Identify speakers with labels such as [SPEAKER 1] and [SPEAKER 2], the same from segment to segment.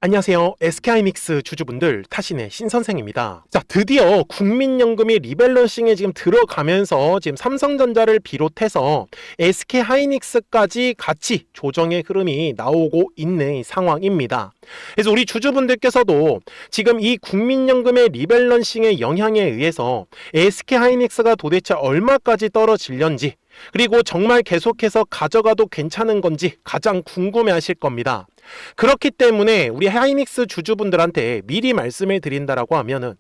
[SPEAKER 1] 안녕하세요. SK하이닉스 주주분들, 타신의 신선생입니다. 자, 드디어 국민연금이 리밸런싱에 지금 들어가면서 지금 삼성전자를 비롯해서 SK하이닉스까지 같이 조정의 흐름이 나오고 있는 상황입니다. 그래서 우리 주주분들께서도 지금 이 국민연금의 리밸런싱의 영향에 의해서 SK하이닉스가 도대체 얼마까지 떨어질는지, 그리고 정말 계속해서 가져가도 괜찮은 건지 가장 궁금해 하실 겁니다. 그렇기 때문에 우리 하이닉스 주주분들한테 미리 말씀을 드린다라고 하면은,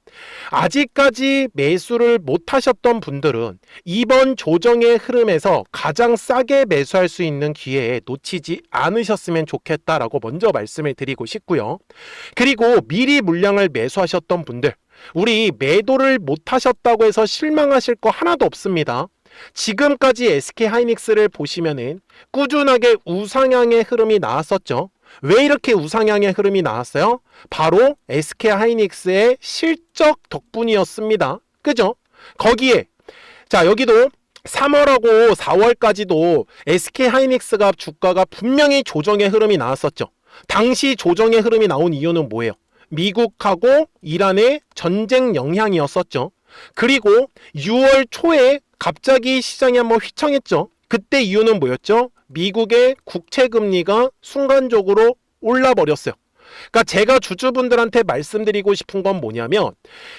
[SPEAKER 1] 아직까지 매수를 못 하셨던 분들은 이번 조정의 흐름에서 가장 싸게 매수할 수 있는 기회에 놓치지 않으셨으면 좋겠다라고 먼저 말씀을 드리고 싶고요. 그리고 미리 물량을 매수하셨던 분들, 우리 매도를 못 하셨다고 해서 실망하실 거 하나도 없습니다. 지금까지 SK하이닉스를 보시면은 꾸준하게 우상향의 흐름이 나왔었죠. 왜 이렇게 우상향의 흐름이 나왔어요? 바로 SK하이닉스의 실적 덕분이었습니다. 그죠? 거기에 자, 여기도 3월하고 4월까지도 SK하이닉스가 주가가 분명히 조정의 흐름이 나왔었죠. 당시 조정의 흐름이 나온 이유는 뭐예요? 미국하고 이란의 전쟁 영향이었었죠. 그리고 6월 초에 갑자기 시장이 한번 휘청했죠. 그때 이유는 뭐였죠? 미국의 국채금리가 순간적으로 올라버렸어요. 그러니까 제가 주주분들한테 말씀드리고 싶은 건 뭐냐면,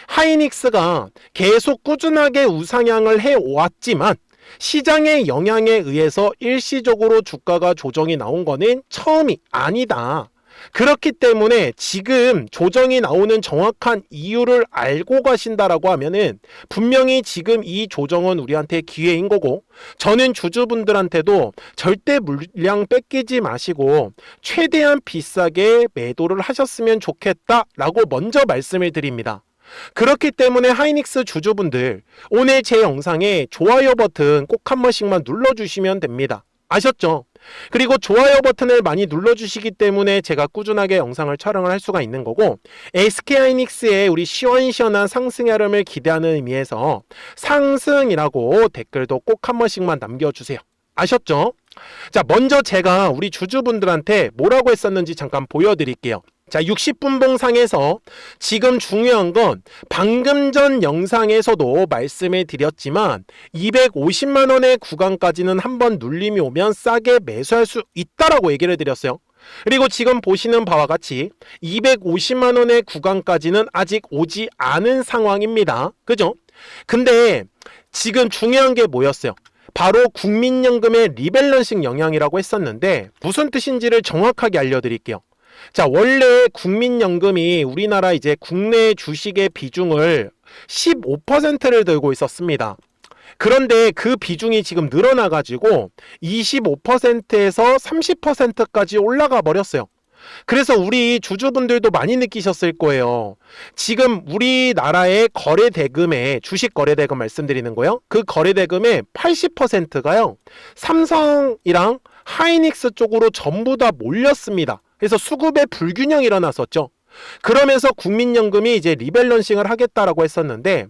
[SPEAKER 1] 하이닉스가 계속 꾸준하게 우상향을 해왔지만 시장의 영향에 의해서 일시적으로 주가가 조정이 나온 거는 처음이 아니다. 그렇기 때문에 지금 조정이 나오는 정확한 이유를 알고 가신다라고 하면은 분명히 지금 이 조정은 우리한테 기회인 거고, 저는 주주분들한테도 절대 물량 뺏기지 마시고 최대한 비싸게 매도를 하셨으면 좋겠다라고 먼저 말씀을 드립니다. 그렇기 때문에 하이닉스 주주분들, 오늘 제 영상에 좋아요 버튼 꼭 한 번씩만 눌러주시면 됩니다. 아셨죠? 그리고 좋아요 버튼을 많이 눌러주시기 때문에 제가 꾸준하게 영상을 촬영을 할 수가 있는 거고, SK하이닉스의 우리 시원시원한 상승 흐름을 기대하는 의미에서 상승이라고 댓글도 꼭 한 번씩만 남겨주세요. 아셨죠? 자, 먼저 제가 우리 주주분들한테 뭐라고 했었는지 잠깐 보여드릴게요. 자, 60분봉 상에서 지금 중요한 건 방금 전 영상에서도 말씀을 드렸지만 250만원의 구간까지는 한번 눌림이 오면 싸게 매수할 수 있다라고 얘기를 드렸어요. 그리고 지금 보시는 바와 같이 250만원의 구간까지는 아직 오지 않은 상황입니다. 그죠? 근데 지금 중요한 게 뭐였어요? 바로 국민연금의 리밸런싱 영향이라고 했었는데, 무슨 뜻인지를 정확하게 알려드릴게요. 자, 원래 국민연금이 우리나라 이제 국내 주식의 비중을 15%를 들고 있었습니다. 그런데 그 비중이 지금 늘어나가지고 25%에서 30%까지 올라가 버렸어요. 그래서 우리 주주분들도 많이 느끼셨을 거예요. 지금 우리나라의 거래대금에, 주식 거래대금 말씀드리는 거예요. 그 거래대금의 80%가요, 삼성이랑 하이닉스 쪽으로 전부 다 몰렸습니다. 그래서 수급의 불균형이 일어났었죠. 그러면서 국민연금이 이제 리밸런싱을 하겠다라고 했었는데,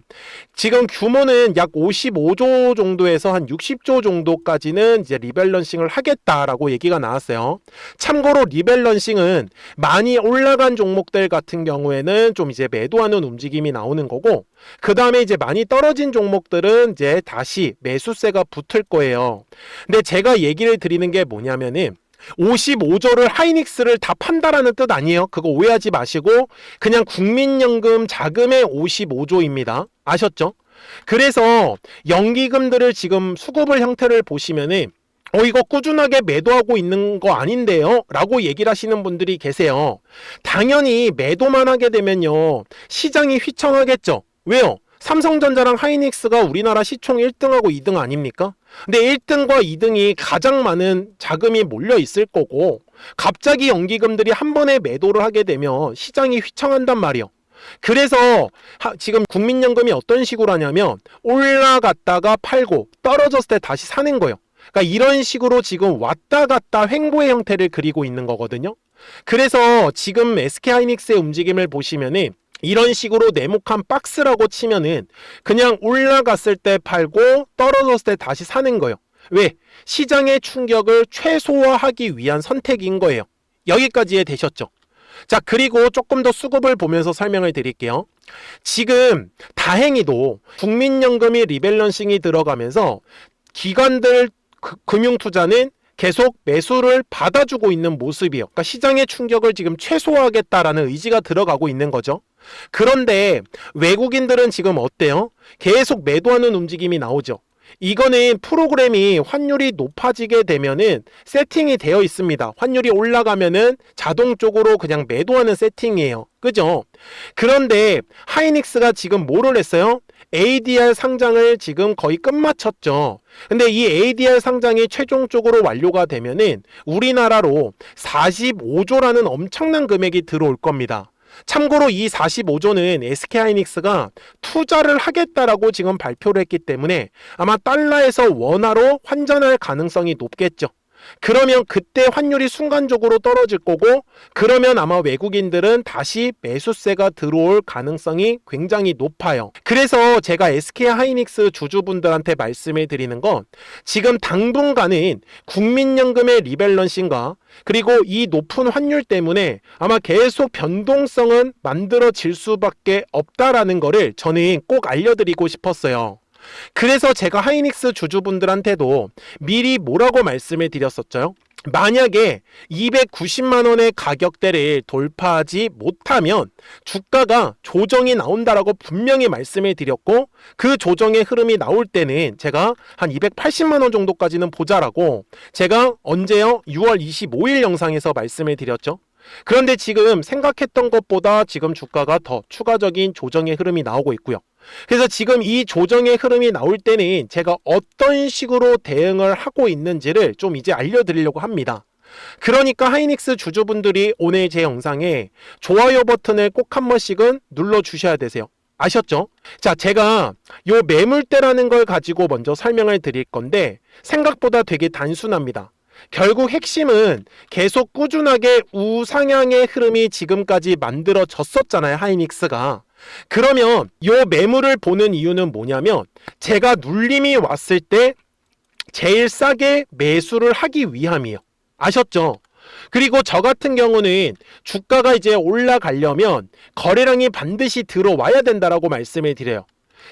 [SPEAKER 1] 지금 규모는 약 55조 정도에서 한 60조 정도까지는 이제 리밸런싱을 하겠다라고 얘기가 나왔어요. 참고로 리밸런싱은 많이 올라간 종목들 같은 경우에는 좀 이제 매도하는 움직임이 나오는 거고, 그 다음에 이제 많이 떨어진 종목들은 이제 다시 매수세가 붙을 거예요. 근데 제가 얘기를 드리는 게 뭐냐면은, 55조를 하이닉스를 다 판다라는 뜻 아니에요. 그거 오해하지 마시고 그냥 국민연금 자금의 55조입니다. 아셨죠? 그래서 연기금들을 지금 수급을 형태를 보시면은 이거 꾸준하게 매도하고 있는 거 아닌데요? 라고 얘기를 하시는 분들이 계세요. 당연히 매도만 하게 되면요, 시장이 휘청하겠죠. 왜요? 삼성전자랑 하이닉스가 우리나라 시총 1등하고 2등 아닙니까? 근데 1등과 2등이 가장 많은 자금이 몰려 있을 거고, 갑자기 연기금들이 한 번에 매도를 하게 되면 시장이 휘청한단 말이에요. 그래서 지금 국민연금이 어떤 식으로 하냐면, 올라갔다가 팔고 떨어졌을 때 다시 사는 거예요. 그러니까 이런 식으로 지금 왔다 갔다 횡보의 형태를 그리고 있는 거거든요. 그래서 지금 SK하이닉스의 움직임을 보시면은 이런 식으로 네모칸 박스라고 치면은 그냥 올라갔을 때 팔고 떨어졌을 때 다시 사는 거예요. 왜? 시장의 충격을 최소화하기 위한 선택인 거예요. 여기까지 되셨죠? 자, 그리고 조금 더 수급을 보면서 설명을 드릴게요. 지금 다행히도 국민연금이 리밸런싱이 들어가면서 기관들 금융투자는 계속 매수를 받아주고 있는 모습이에요. 그러니까 시장의 충격을 지금 최소화하겠다라는 의지가 들어가고 있는 거죠. 그런데 외국인들은 지금 어때요? 계속 매도하는 움직임이 나오죠. 이거는 프로그램이 환율이 높아지게 되면은 세팅이 되어 있습니다. 환율이 올라가면은 자동적으로 그냥 매도하는 세팅이에요. 그죠? 그런데 하이닉스가 지금 뭐를 했어요? ADR 상장을 지금 거의 끝마쳤죠. 근데 이 ADR 상장이 최종적으로 완료가 되면은 우리나라로 45조라는 엄청난 금액이 들어올 겁니다. 참고로 이 45조는 SK하이닉스가 투자를 하겠다라고 지금 발표를 했기 때문에 아마 달러에서 원화로 환전할 가능성이 높겠죠. 그러면 그때 환율이 순간적으로 떨어질 거고, 그러면 아마 외국인들은 다시 매수세가 들어올 가능성이 굉장히 높아요. 그래서 제가 SK하이닉스 주주분들한테 말씀을 드리는 건 지금 당분간은 국민연금의 리밸런싱과 그리고 이 높은 환율 때문에 아마 계속 변동성은 만들어질 수밖에 없다라는 거를 저는 꼭 알려드리고 싶었어요. 그래서 제가 하이닉스 주주분들한테도 미리 뭐라고 말씀을 드렸었죠? 만약에 290만 원의 가격대를 돌파하지 못하면 주가가 조정이 나온다라고 분명히 말씀을 드렸고, 그 조정의 흐름이 나올 때는 제가 한 280만 원 정도까지는 보자라고 제가 언제요? 6월 25일 영상에서 말씀을 드렸죠. 그런데 지금 생각했던 것보다 지금 주가가 더 추가적인 조정의 흐름이 나오고 있고요. 그래서 지금 이 조정의 흐름이 나올 때는 제가 어떤 식으로 대응을 하고 있는지를 좀 이제 알려드리려고 합니다. 그러니까 하이닉스 주주분들이 오늘 제 영상에 좋아요 버튼을 꼭 한 번씩은 눌러주셔야 되세요. 아셨죠? 자, 제가 요 매물대라는 걸 가지고 먼저 설명을 드릴 건데 생각보다 되게 단순합니다. 결국 핵심은 계속 꾸준하게 우상향의 흐름이 지금까지 만들어졌었잖아요, 하이닉스가. 그러면 요 매물을 보는 이유는 뭐냐면 제가 눌림이 왔을 때 제일 싸게 매수를 하기 위함이에요. 아셨죠? 그리고 저 같은 경우는 주가가 이제 올라가려면 거래량이 반드시 들어와야 된다라고 말씀을 드려요.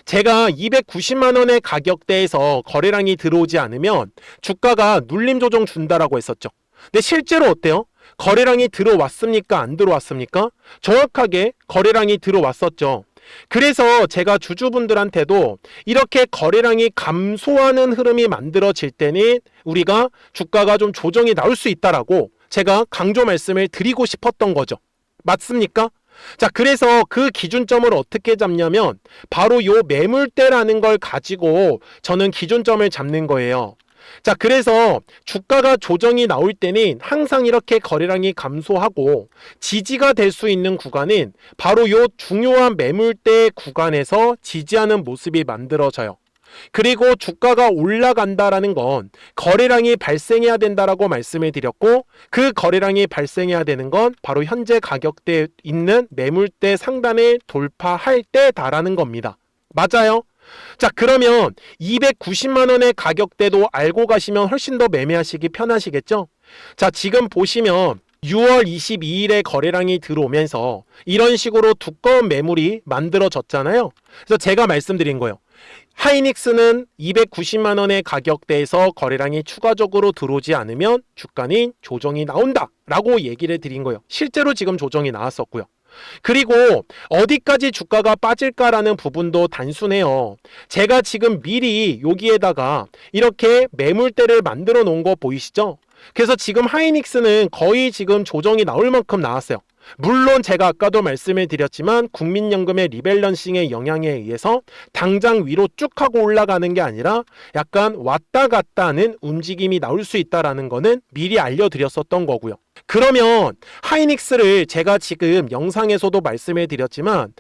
[SPEAKER 1] 제가 290만 원의 가격대에서 거래량이 들어오지 않으면 주가가 눌림 조정 준다라고 했었죠. 근데 실제로 어때요? 거래량이 들어왔습니까? 안 들어왔습니까? 정확하게 거래량이 들어왔었죠. 그래서 제가 주주분들한테도 이렇게 거래량이 감소하는 흐름이 만들어질 때는 우리가 주가가 좀 조정이 나올 수 있다라고 제가 강조 말씀을 드리고 싶었던 거죠. 맞습니까? 자, 그래서 그 기준점을 어떻게 잡냐면 바로 요 매물대라는 걸 가지고 저는 기준점을 잡는 거예요. 자, 그래서 주가가 조정이 나올 때는 항상 이렇게 거래량이 감소하고 지지가 될 수 있는 구간은 바로 요 중요한 매물대 구간에서 지지하는 모습이 만들어져요. 그리고 주가가 올라간다라는 건 거래량이 발생해야 된다라고 말씀을 드렸고, 그 거래량이 발생해야 되는 건 바로 현재 가격대에 있는 매물대 상단을 돌파할 때다라는 겁니다. 맞아요? 자, 그러면 290만 원의 가격대도 알고 가시면 훨씬 더 매매하시기 편하시겠죠? 자, 지금 보시면 6월 22일에 거래량이 들어오면서 이런 식으로 두꺼운 매물이 만들어졌잖아요. 그래서 제가 말씀드린 거예요. 하이닉스는 290만 원의 가격대에서 거래량이 추가적으로 들어오지 않으면 주가는 조정이 나온다 라고 얘기를 드린 거예요. 실제로 지금 조정이 나왔었고요. 그리고 어디까지 주가가 빠질까라는 부분도 단순해요. 제가 지금 미리 여기에다가 이렇게 매물대를 만들어 놓은 거 보이시죠? 그래서 지금 하이닉스는 거의 지금 조정이 나올 만큼 나왔어요. 물론 제가 아까도 말씀을 드렸지만 국민연금의 리밸런싱의 영향에 의해서 당장 위로 쭉 하고 올라가는 게 아니라 약간 왔다 갔다 하는 움직임이 나올 수 있다는 거는 미리 알려드렸었던 거고요. 그러면 하이닉스를 제가 지금 영상에서도 말씀을 드렸지만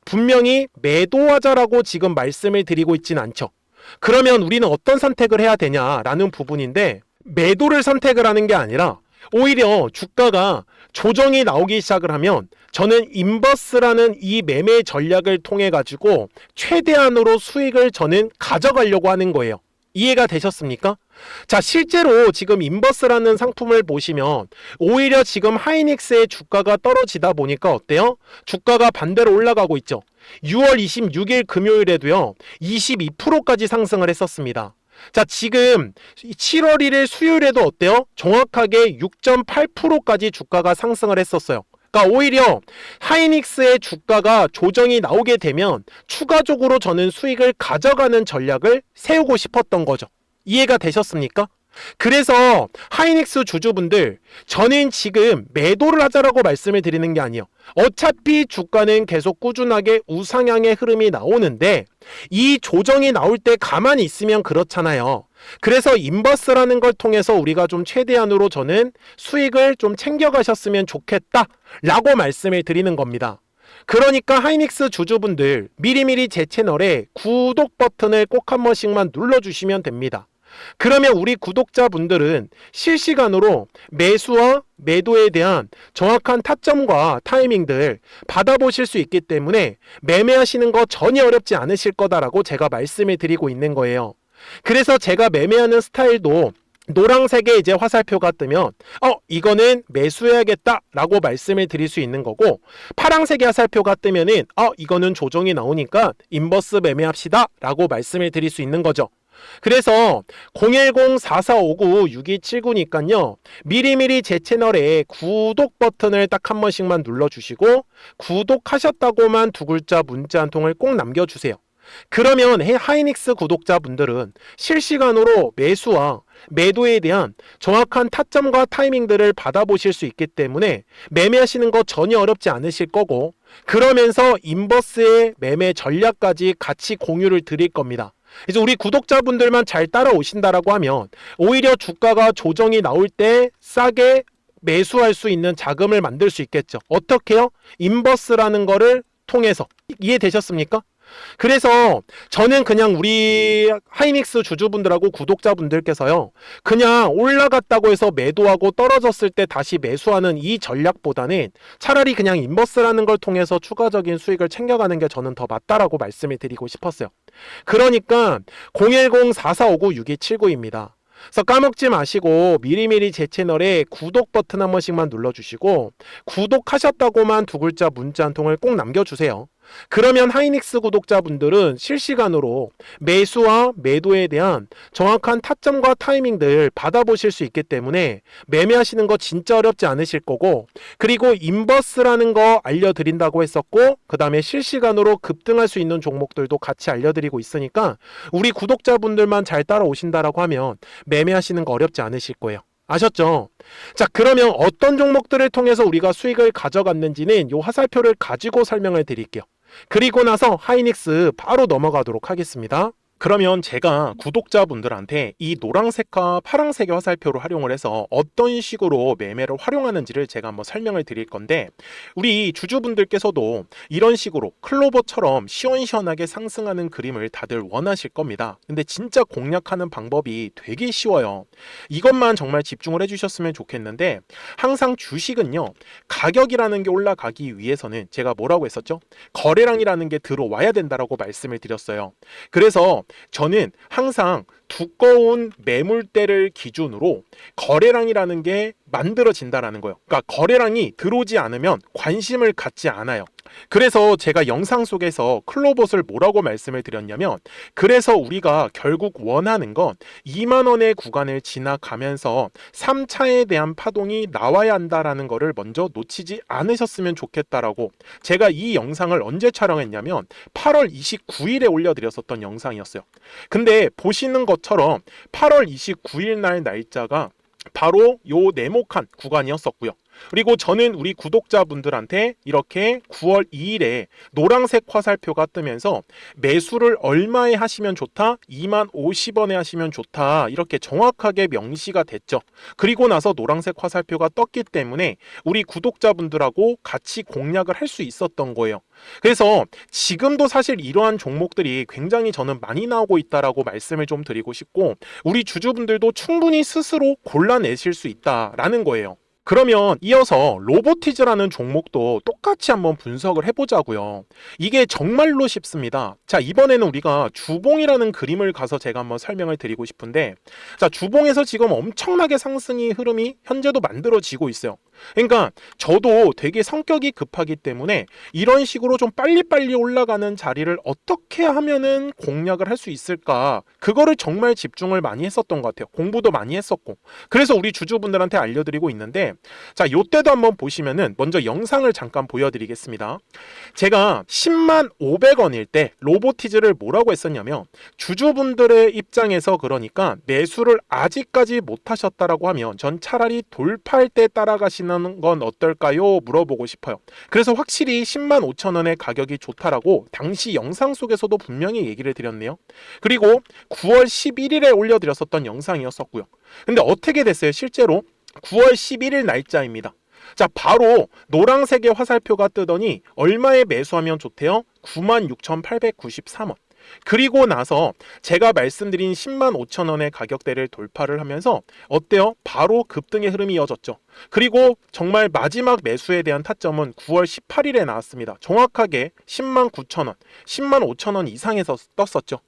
[SPEAKER 1] 분명히 매도하자라고 지금 말씀을 드리고 있진 않죠. 그러면 우리는 어떤 선택을 해야 되냐라는 부분인데, 매도를 선택을 하는 게 아니라 오히려 주가가 조정이 나오기 시작을 하면 저는 인버스라는 이 매매 전략을 통해 가지고 최대한으로 수익을 저는 가져가려고 하는 거예요. 이해가 되셨습니까? 자, 실제로 지금 인버스라는 상품을 보시면 오히려 지금 하이닉스의 주가가 떨어지다 보니까 어때요? 주가가 반대로 올라가고 있죠. 6월 26일 금요일에도요, 22%까지 상승을 했었습니다. 자, 지금 7월 1일 수요일에도 어때요? 정확하게 6.8%까지 주가가 상승을 했었어요. 그러니까 오히려 하이닉스의 주가가 조정이 나오게 되면 추가적으로 저는 수익을 가져가는 전략을 세우고 싶었던 거죠. 이해가 되셨습니까? 그래서 하이닉스 주주분들, 저는 지금 매도를 하자라고 말씀을 드리는 게 아니에요. 어차피 주가는 계속 꾸준하게 우상향의 흐름이 나오는데 이 조정이 나올 때 가만히 있으면 그렇잖아요. 그래서 인버스라는 걸 통해서 우리가 좀 최대한으로 저는 수익을 좀 챙겨가셨으면 좋겠다 라고 말씀을 드리는 겁니다. 그러니까 하이닉스 주주분들, 미리미리 제 채널에 구독 버튼을 꼭 한 번씩만 눌러주시면 됩니다. 그러면 우리 구독자분들은 실시간으로 매수와 매도에 대한 정확한 타점과 타이밍들 받아보실 수 있기 때문에 매매하시는 거 전혀 어렵지 않으실 거다라고 제가 말씀을 드리고 있는 거예요. 그래서 제가 매매하는 스타일도 노란색의 이제 화살표가 뜨면 이거는 매수해야겠다 라고 말씀을 드릴 수 있는 거고, 파란색의 화살표가 뜨면은 이거는 조정이 나오니까 인버스 매매합시다 라고 말씀을 드릴 수 있는 거죠. 그래서 010-4459-6279니까요 미리미리 제 채널에 구독 버튼을 딱 한 번씩만 눌러주시고 구독하셨다고만 두 글자 문자 한 통을 꼭 남겨주세요. 그러면 하이닉스 구독자분들은 실시간으로 매수와 매도에 대한 정확한 타점과 타이밍들을 받아보실 수 있기 때문에 매매하시는 거 전혀 어렵지 않으실 거고, 그러면서 인버스의 매매 전략까지 같이 공유를 드릴 겁니다. 그래서 우리 구독자분들만 잘 따라오신다라고 하면 오히려 주가가 조정이 나올 때 싸게 매수할 수 있는 자금을 만들 수 있겠죠. 어떻게요? 인버스라는 거를 통해서. 이해되셨습니까? 그래서 저는 그냥 우리 하이닉스 주주분들하고 구독자분들께서요, 그냥 올라갔다고 해서 매도하고 떨어졌을 때 다시 매수하는 이 전략보다는 차라리 그냥 인버스라는 걸 통해서 추가적인 수익을 챙겨가는 게 저는 더 맞다라고 말씀을 드리고 싶었어요. 그러니까 010-4459-6279입니다. 그래서 까먹지 마시고 미리미리 제 채널에 구독 버튼 한 번씩만 눌러주시고 구독하셨다고만 두 글자 문자 한 통을 꼭 남겨주세요. 그러면 하이닉스 구독자분들은 실시간으로 매수와 매도에 대한 정확한 타점과 타이밍들 받아보실 수 있기 때문에 매매하시는 거 진짜 어렵지 않으실 거고, 그리고 인버스라는 거 알려드린다고 했었고, 그 다음에 실시간으로 급등할 수 있는 종목들도 같이 알려드리고 있으니까 우리 구독자분들만 잘 따라오신다라고 하면 매매하시는 거 어렵지 않으실 거예요. 아셨죠? 자, 그러면 어떤 종목들을 통해서 우리가 수익을 가져갔는지는 이 화살표를 가지고 설명을 드릴게요. 그리고 나서 하이닉스 바로 넘어가도록 하겠습니다. 그러면 제가 구독자분들한테 이 노란색과 파란색의 화살표를 활용을 해서 어떤 식으로 매매를 활용하는지를 제가 한번 설명을 드릴 건데, 우리 주주분들께서도 이런 식으로 클로버처럼 시원시원하게 상승하는 그림을 다들 원하실 겁니다. 근데 진짜 공략하는 방법이 되게 쉬워요. 이것만 정말 집중을 해주셨으면 좋겠는데, 항상 주식은요, 가격이라는 게 올라가기 위해서는 제가 뭐라고 했었죠? 거래량이라는 게 들어와야 된다라고 말씀을 드렸어요. 그래서 저는 항상 두꺼운 매물대를 기준으로 거래량이라는 게 만들어진다라는 거예요. 그러니까 거래량이 들어오지 않으면 관심을 갖지 않아요. 그래서 제가 영상 속에서 클로봇을 뭐라고 말씀을 드렸냐면, 그래서 우리가 결국 원하는 건 2만 원의 구간을 지나가면서 3차에 대한 파동이 나와야 한다라는 거를 먼저 놓치지 않으셨으면 좋겠다라고, 제가 이 영상을 언제 촬영했냐면 8월 29일에 올려드렸었던 영상이었어요. 근데 보시는 것처럼 8월 29일 날 날짜가 바로 요 네모칸 구간이었었고요. 그리고 저는 우리 구독자분들한테 이렇게 9월 2일에 노란색 화살표가 뜨면서 매수를 얼마에 하시면 좋다? 2만 50원에 하시면 좋다. 이렇게 정확하게 명시가 됐죠. 그리고 나서 노란색 화살표가 떴기 때문에 우리 구독자분들하고 같이 공략을 할 수 있었던 거예요. 그래서 지금도 사실 이러한 종목들이 굉장히 저는 많이 나오고 있다라고 말씀을 좀 드리고 싶고, 우리 주주분들도 충분히 스스로 골라내실 수 있다라는 거예요. 그러면 이어서 로보티즈라는 종목도 똑같이 한번 분석을 해보자고요. 이게 정말로 쉽습니다. 자, 이번에는 우리가 주봉이라는 그림을 가서 제가 한번 설명을 드리고 싶은데, 자, 주봉에서 지금 엄청나게 상승이 흐름이 현재도 만들어지고 있어요. 그러니까 저도 되게 성격이 급하기 때문에 이런 식으로 좀 빨리빨리 올라가는 자리를 어떻게 하면은 공략을 할 수 있을까, 그거를 정말 집중을 많이 했었던 것 같아요. 공부도 많이 했었고. 그래서 우리 주주분들한테 알려드리고 있는데, 자, 요때도 한번 보시면은 먼저 영상을 잠깐 보여드리겠습니다. 제가 10만 500원일 때 로보티즈를 뭐라고 했었냐면, 주주분들의 입장에서 그러니까 매수를 아직까지 못 하셨다라고 하면 전 차라리 돌파할 때 따라가시는 건 어떨까요? 물어보고 싶어요. 그래서 확실히 10만 5천 원의 가격이 좋다라고 당시 영상 속에서도 분명히 얘기를 드렸네요. 그리고 9월 11일에 올려드렸었던 영상이었었고요. 근데 어떻게 됐어요? 실제로 9월 11일 날짜입니다. 자, 바로 노란색의 화살표가 뜨더니 얼마에 매수하면 좋대요? 96,893원. 그리고 나서 제가 말씀드린 10만 5천 원의 가격대를 돌파를 하면서 어때요? 바로 급등의 흐름이 이어졌죠. 그리고 정말 마지막 매수에 대한 타점은 9월 18일에 나왔습니다. 정확하게 10만 9천 원, 10만 5천 원 이상에서 떴었죠.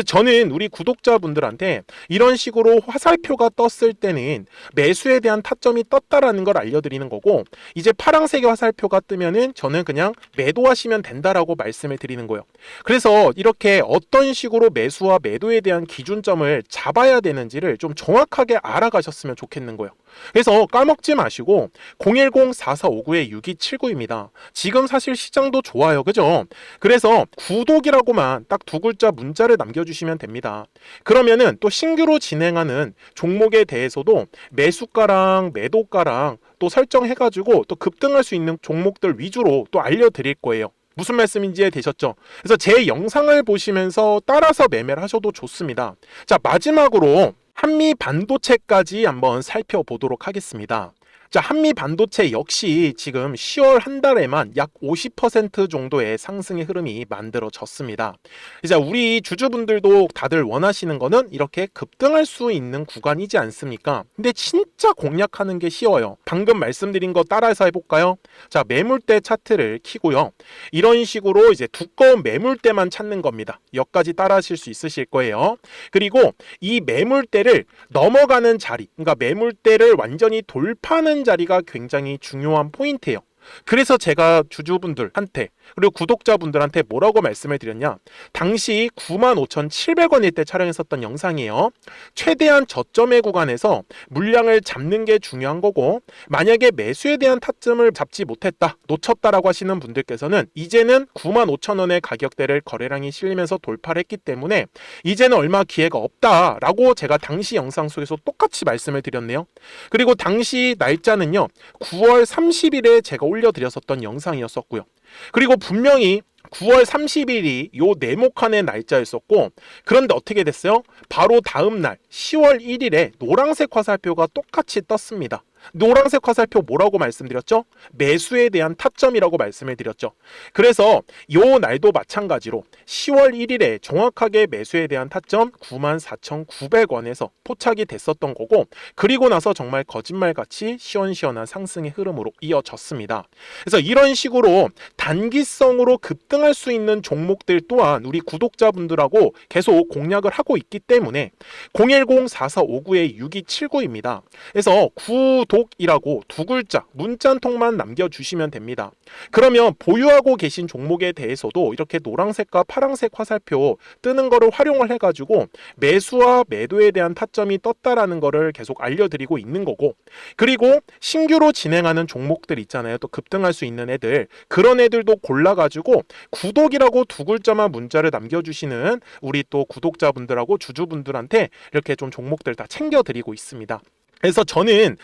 [SPEAKER 1] 저는 우리 구독자분들한테 이런 식으로 화살표가 떴을 때는 매수에 대한 타점이 떴다라는 걸 알려드리는 거고, 이제 파란색의 화살표가 뜨면은 저는 그냥 매도하시면 된다라고 말씀을 드리는 거예요. 그래서 이렇게 어떤 식으로 매수와 매도에 대한 기준점을 잡아야 되는지를 좀 정확하게 알아가셨으면 좋겠는 거예요. 그래서 까먹지 마시고 010-4459-6279입니다. 지금 사실 시장도 좋아요, 그죠? 그래서 구독이라고만 딱 두 글자 문자를 남겨주시면 됩니다. 그러면은 또 신규로 진행하는 종목에 대해서도 매수가랑 매도가랑 또 설정해가지고 또 급등할 수 있는 종목들 위주로 또 알려드릴 거예요. 무슨 말씀인지 이해되셨죠? 그래서 제 영상을 보시면서 따라서 매매를 하셔도 좋습니다. 자, 마지막으로 한미 반도체까지 한번 살펴보도록 하겠습니다. 자, 한미 반도체 역시 지금 10월 한 달에만 약 50% 정도의 상승의 흐름이 만들어졌습니다. 이제 우리 주주분들도 다들 원하시는 거는 이렇게 급등할 수 있는 구간이지 않습니까? 근데 진짜 공략하는 게 쉬워요. 방금 말씀드린 거 따라서 해볼까요? 자, 매물대 차트를 켜고요. 이런 식으로 이제 두꺼운 매물대만 찾는 겁니다. 여기까지 따라 하실 수 있으실 거예요. 그리고 이 매물대를 넘어가는 자리, 그러니까 매물대를 완전히 돌파하는 자리가 굉장히 중요한 포인트예요. 그래서 제가 주주분들한테 그리고 구독자분들한테 뭐라고 말씀을 드렸냐, 당시 95,700원일 때 촬영했었던 영상이에요. 최대한 저점의 구간에서 물량을 잡는 게 중요한 거고, 만약에 매수에 대한 타점을 잡지 못했다, 놓쳤다라고 하시는 분들께서는 이제는 95,000원의 가격대를 거래량이 실리면서 돌파를 했기 때문에 이제는 얼마 기회가 없다라고 제가 당시 영상 속에서 똑같이 말씀을 드렸네요. 그리고 당시 날짜는요, 9월 30일에 제가 올려드렸었던 영상이었었고요. 그리고 분명히 9월 30일이 요 네모칸의 날짜였었고, 그런데 어떻게 됐어요? 바로 다음 날 10월 1일에 노란색 화살표가 똑같이 떴습니다. 노란색 화살표 뭐라고 말씀드렸죠? 매수에 대한 타점이라고 말씀을 드렸죠. 그래서 요 날도 마찬가지로 10월 1일에 정확하게 매수에 대한 타점 94,900원에서 포착이 됐었던 거고, 그리고 나서 정말 거짓말같이 시원시원한 상승의 흐름으로 이어졌습니다. 그래서 이런 식으로 단기성으로 급등할 수 있는 종목들 또한 우리 구독자분들하고 계속 공략을 하고 있기 때문에 010-4459-6279입니다. 그래서 구독이라고 두 글자 문자 한 통만 남겨주시면 됩니다. 그러면 보유하고 계신 종목에 대해서도 이렇게 노란색과 파란색 화살표 뜨는 거를 활용을 해가지고 매수와 매도에 대한 타점이 떴다라는 거를 계속 알려드리고 있는 거고, 그리고 신규로 진행하는 종목들 있잖아요. 또 급등할 수 있는 애들, 그런 애들도 골라가지고 구독이라고 두 글자만 문자를 남겨주시는 우리 또 구독자분들하고 주주분들한테 이렇게 좀 종목들 다 챙겨드리고 있습니다. 그래서 저는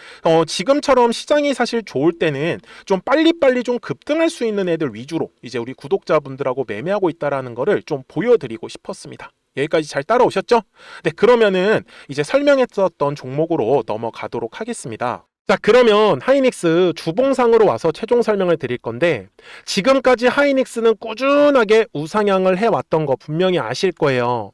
[SPEAKER 1] 지금처럼 시장이 사실 좋을 때는 좀 빨리빨리 좀 급등할 수 있는 애들 위주로 이제 우리 구독자분들하고 매매하고 있다라는 거를 좀 보여드리고 싶었습니다. 여기까지 잘 따라오셨죠? 네, 그러면은 이제 설명했었던 종목으로 넘어가도록 하겠습니다. 자, 그러면 하이닉스 주봉상으로 와서 최종 설명을 드릴 건데, 지금까지 하이닉스는 꾸준하게 우상향을 해왔던 거 분명히 아실 거예요.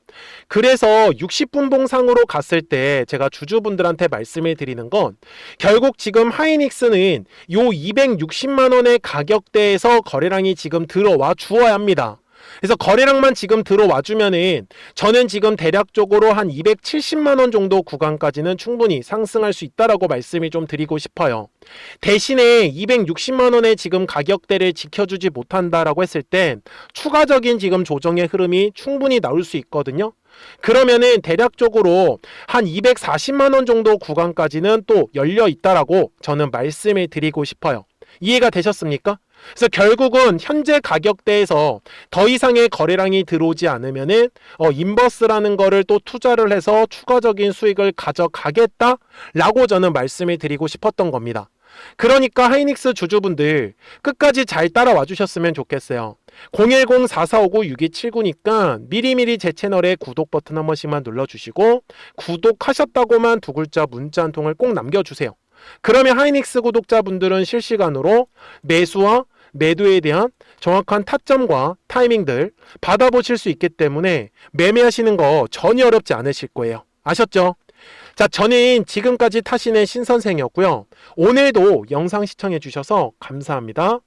[SPEAKER 1] 그래서 60분봉상으로 갔을 때 제가 주주분들한테 말씀을 드리는 건, 결국 지금 하이닉스는 요 260만 원의 가격대에서 거래량이 지금 들어와 주어야 합니다. 그래서 거래량만 지금 들어와 주면은 저는 지금 대략적으로 한 270만 원 정도 구간까지는 충분히 상승할 수 있다라고 말씀을 좀 드리고 싶어요. 대신에 260만 원의 지금 가격대를 지켜주지 못한다라고 했을 땐 추가적인 지금 조정의 흐름이 충분히 나올 수 있거든요. 그러면은 대략적으로 한 240만 원 정도 구간까지는 또 열려 있다라고 저는 말씀을 드리고 싶어요. 이해가 되셨습니까? 그래서 결국은 현재 가격대에서 더 이상의 거래량이 들어오지 않으면은 인버스라는 거를 또 투자를 해서 추가적인 수익을 가져가겠다라고 저는 말씀을 드리고 싶었던 겁니다. 그러니까 하이닉스 주주분들 끝까지 잘 따라와 주셨으면 좋겠어요. 010-4459-6279니까 미리미리 제 채널에 구독 버튼 한 번씩만 눌러주시고, 구독하셨다고만 두 글자 문자 한 통을 꼭 남겨주세요. 그러면 하이닉스 구독자분들은 실시간으로 매수와 매도에 대한 정확한 타점과 타이밍들 받아보실 수 있기 때문에 매매하시는 거 전혀 어렵지 않으실 거예요. 아셨죠? 자, 저는 지금까지 타신의 신선생이었고요. 오늘도 영상 시청해 주셔서 감사합니다.